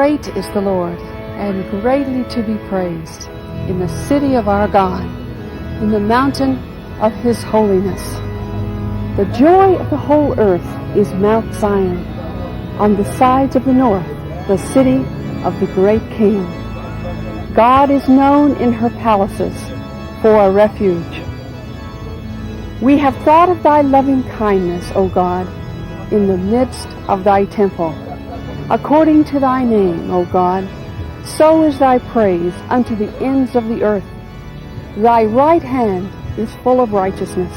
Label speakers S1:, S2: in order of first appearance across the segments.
S1: Great is the Lord, and greatly to be praised, in the city of our God, in the mountain of his holiness. The joy of the whole earth is Mount Zion, on the sides of the north, the city of the great King. God is known in her palaces for a refuge. We have thought of thy loving kindness, O God, in the midst of thy temple. According to thy name, O God, so is thy praise unto the ends of the earth. Thy right hand is full of righteousness.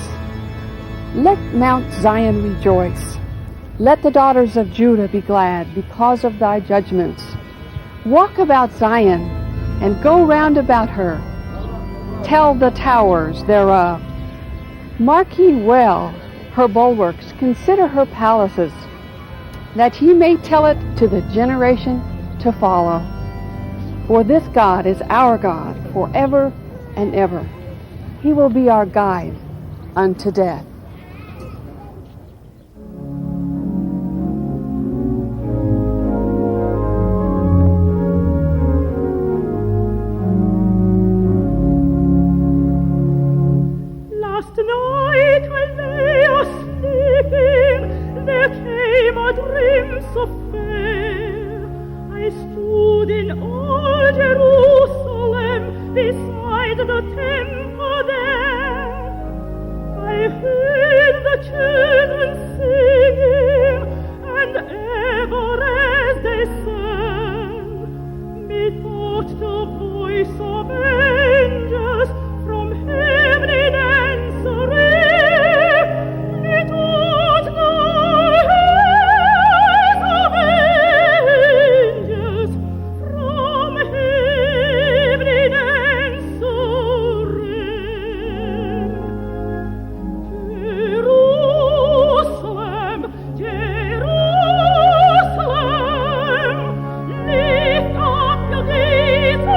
S1: Let Mount Zion rejoice. Let the daughters of Judah be glad because of thy judgments. Walk about Zion and go round about her. Tell the towers thereof. Mark ye well her bulwarks, consider her palaces, that ye may tell it to the generation to follow. For this God is our God forever and ever. He will be our guide unto death.
S2: Last night when they are sleeping, there came a dream so fair. I stood in old Jerusalem beside the temple there. I heard the children singing, and ever as they sang, methought the voice of angels from heaven in answering. Methought the voice of angels from heaven in answering. Jerusalem, Jerusalem, lift up your gates, O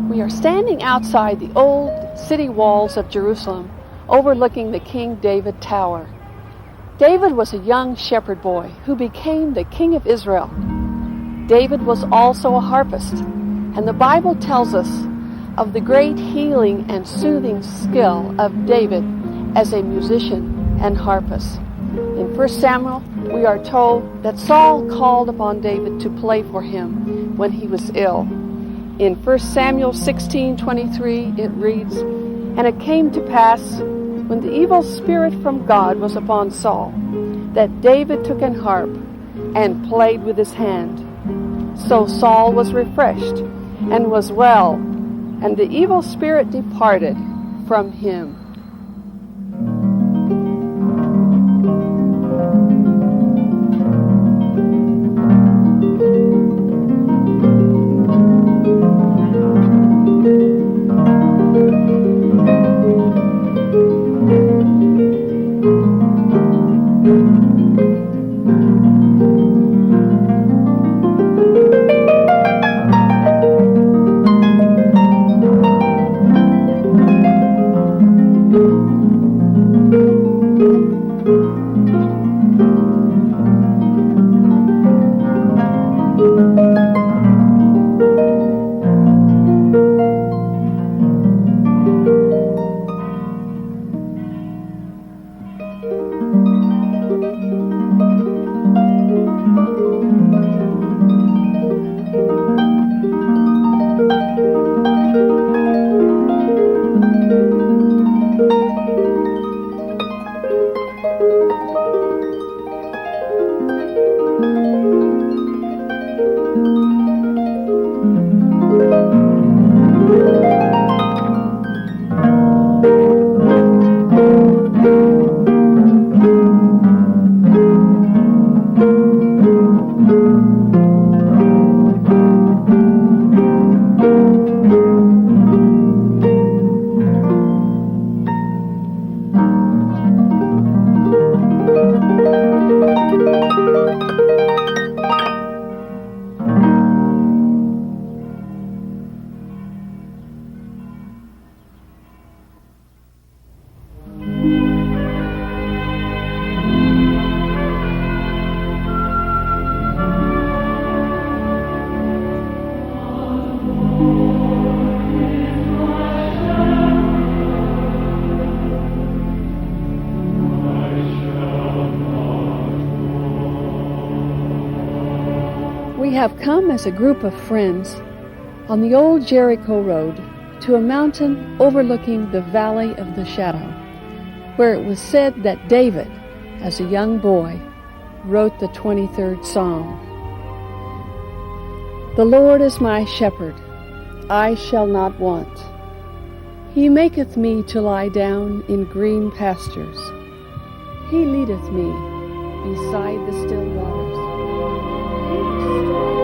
S1: We are standing outside the old city walls of Jerusalem, overlooking the King David Tower. David was a young shepherd boy who became the king of Israel. David was also a harpist, and the Bible tells us of the great healing and soothing skill of David as a musician and harpist. In 1 Samuel, we are told that Saul called upon David to play for him when he was ill. In 1 Samuel 16:23, it reads, "And it came to pass, when the evil spirit from God was upon Saul, that David took an harp and played with his hand. So Saul was refreshed and was well, and the evil spirit departed from him." We have come as a group of friends on the old Jericho Road to a mountain overlooking the valley of the shadow, where it was said that David, as a young boy, wrote the 23rd Psalm. "The Lord is my shepherd, I shall not want. He maketh me to lie down in green pastures. He leadeth me beside the still waters. He restoreth my soul."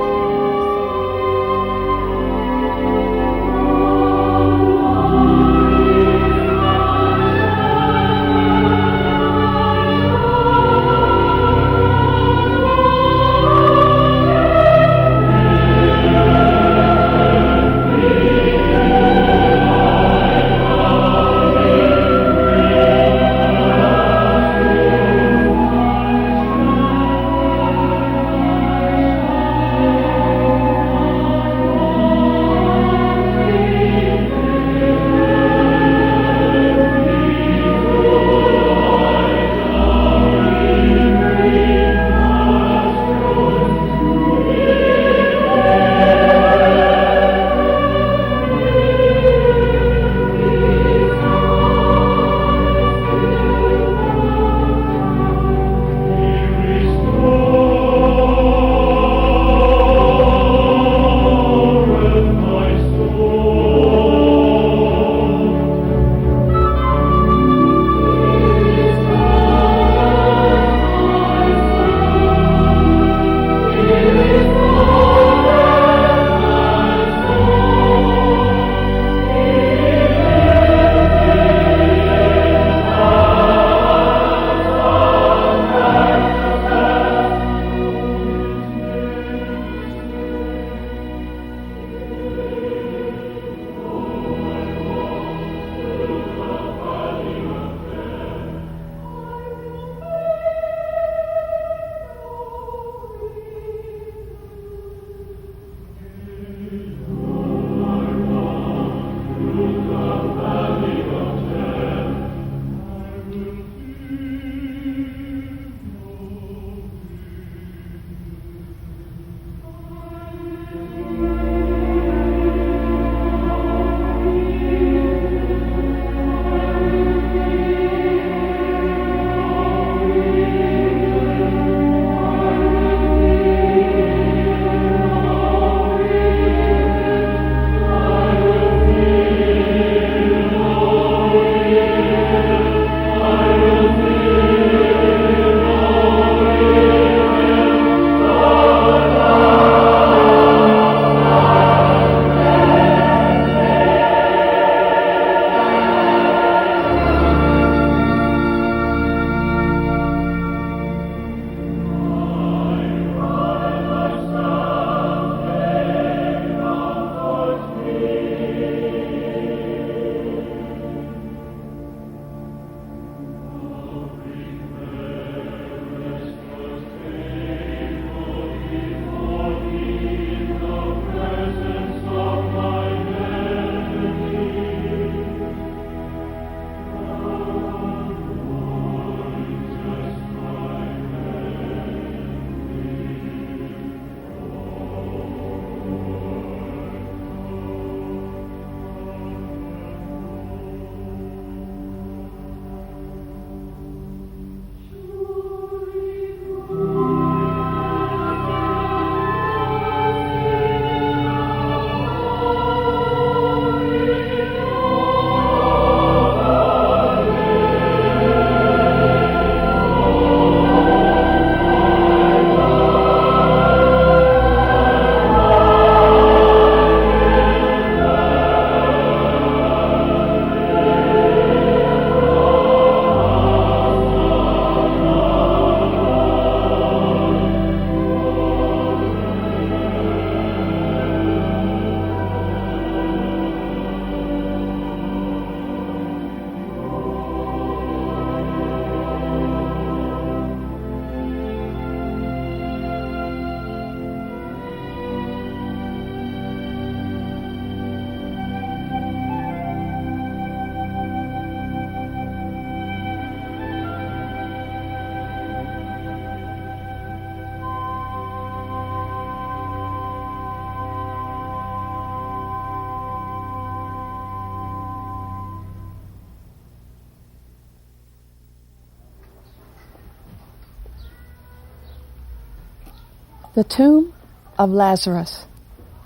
S1: The tomb of Lazarus,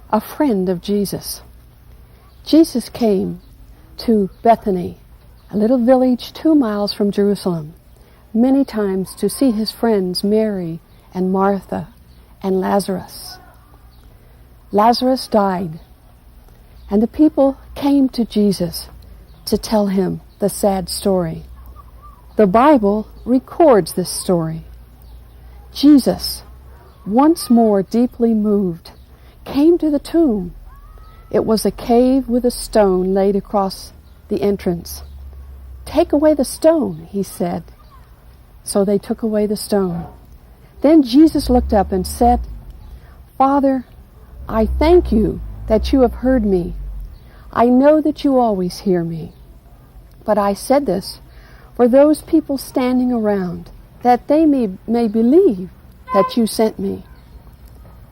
S1: a friend of Jesus. Jesus came to Bethany, a little village 2 miles from Jerusalem, many times to see his friends Mary and Martha and Lazarus. Lazarus died, and the people came to Jesus to tell him the sad story. The Bible records this story. Jesus, once more deeply moved, came to the tomb. It was a cave with a stone laid across the entrance. "Take away the stone," he said. So they took away the stone. Then Jesus looked up and said, "Father, I thank you that you have heard me. I know that you always hear me. But I said this for those people standing around, that they may believe that you sent me."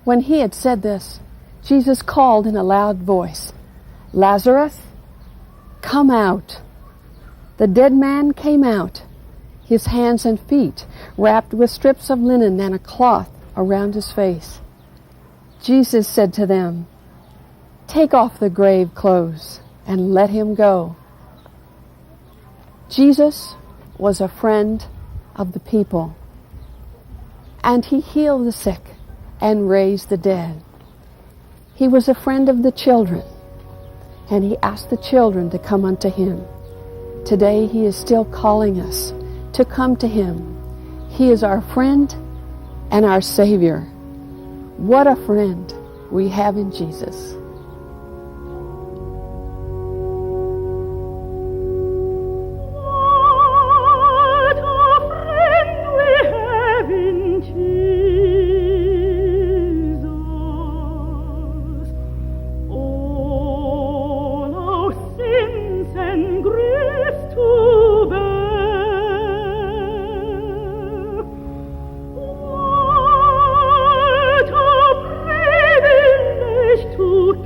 S1: When he had said this, Jesus called in a loud voice, "Lazarus, come out." The dead man came out, his hands and feet wrapped with strips of linen and a cloth around his face. Jesus said to them, "Take off the grave clothes and let him go." Jesus was a friend of the people, and he healed the sick and raised the dead. He was a friend of the children, and he asked the children to come unto him. Today he is still calling us to come to him. He is our friend and our Savior. What a friend we have in Jesus.
S2: To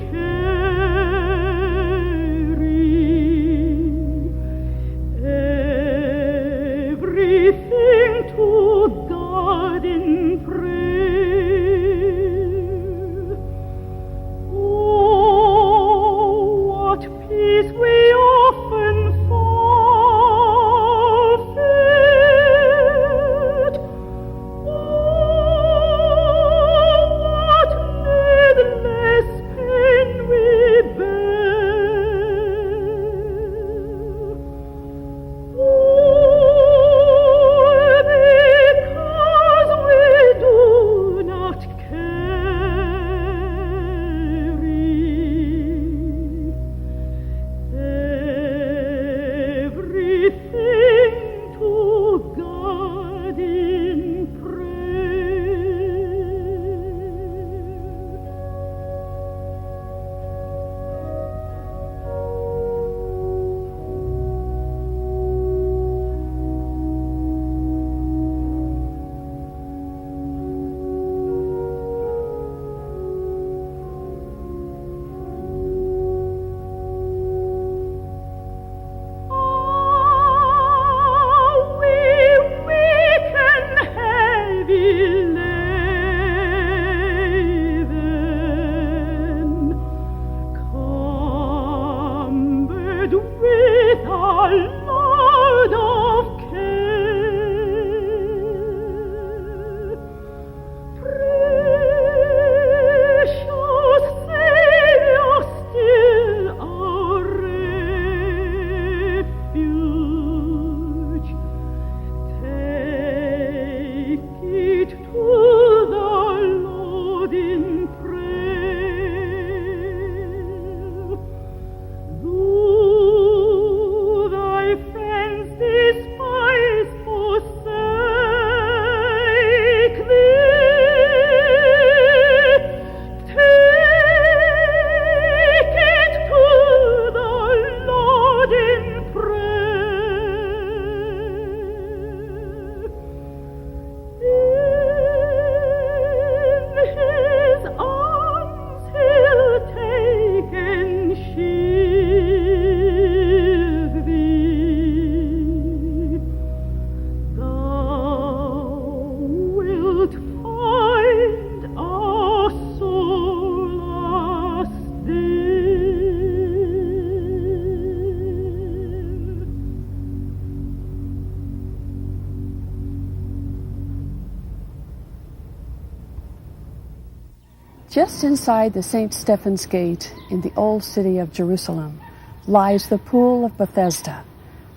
S1: Just inside the St. Stephen's Gate in the old city of Jerusalem lies the pool of Bethesda,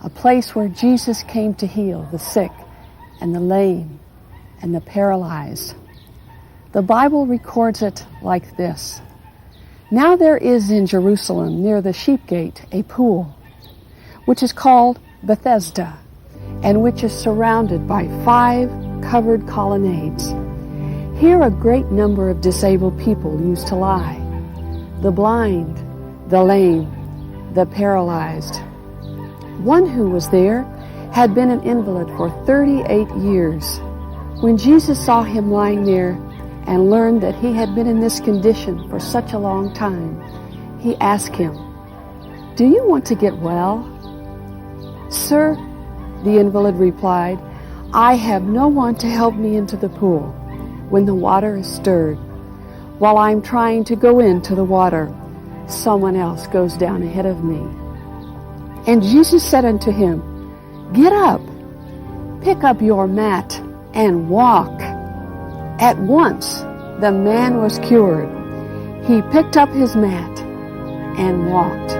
S1: a place where Jesus came to heal the sick and the lame and the paralyzed. The Bible records it like this. Now there is in Jerusalem near the sheep gate a pool, which is called Bethesda, and which is surrounded by 5 covered colonnades. Here a great number of disabled people used to lie, the blind, the lame, the paralyzed. One who was there had been an invalid for 38 years. When Jesus saw him lying there and learned that he had been in this condition for such a long time, he asked him, "Do you want to get well?" "Sir," the invalid replied, "I have no one to help me into the pool when the water is stirred. While I'm trying to go into the water, someone else goes down ahead of me." And Jesus said unto him, "Get up, pick up your mat, and walk." At once the man was cured. He picked up his mat and walked.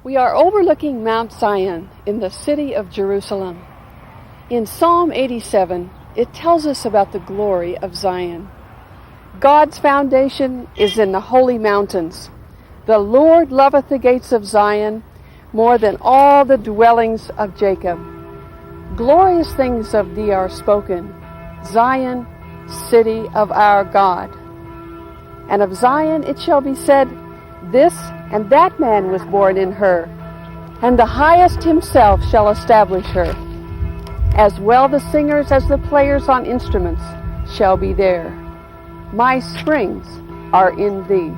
S1: We are overlooking Mount Zion in the city of Jerusalem. In Psalm 87, it tells us about the glory of Zion. God's foundation is in the holy mountains. The Lord loveth the gates of Zion more than all the dwellings of Jacob. Glorious things of thee are spoken, Zion, city of our God. And of Zion it shall be said, This and that man was born in her, and the highest himself shall establish her. As well the singers as the players on instruments shall be there. My springs are in thee.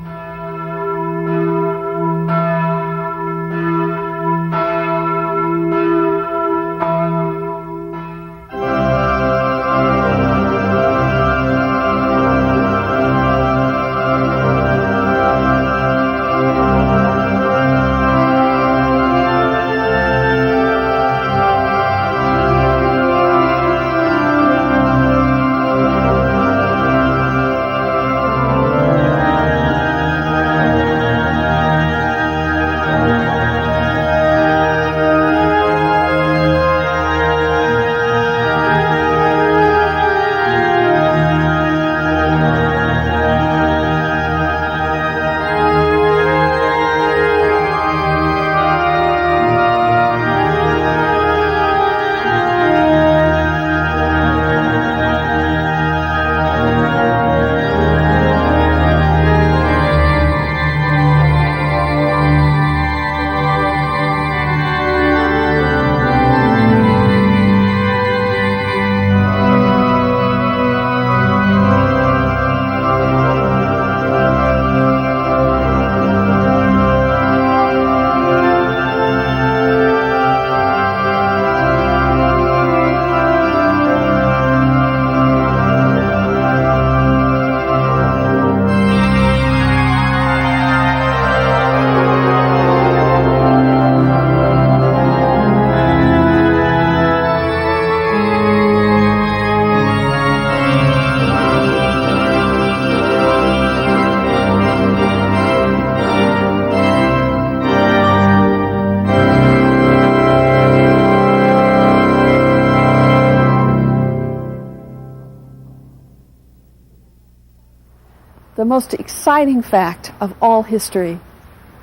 S1: The most exciting fact of all history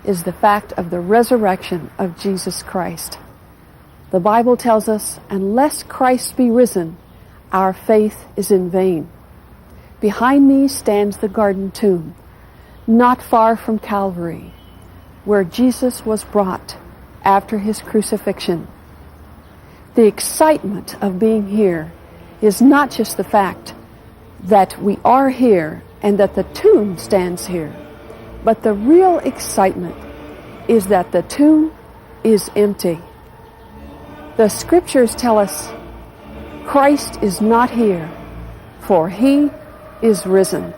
S1: is the fact of the resurrection of Jesus Christ. The Bible tells us, unless Christ be risen, our faith is in vain. Behind me stands the garden tomb, not far from Calvary, where Jesus was brought after his crucifixion. The excitement of being here is not just the fact that we are here and that the tomb stands here, but the real excitement is that the tomb is empty. The scriptures tell us Christ is not here, for he is risen.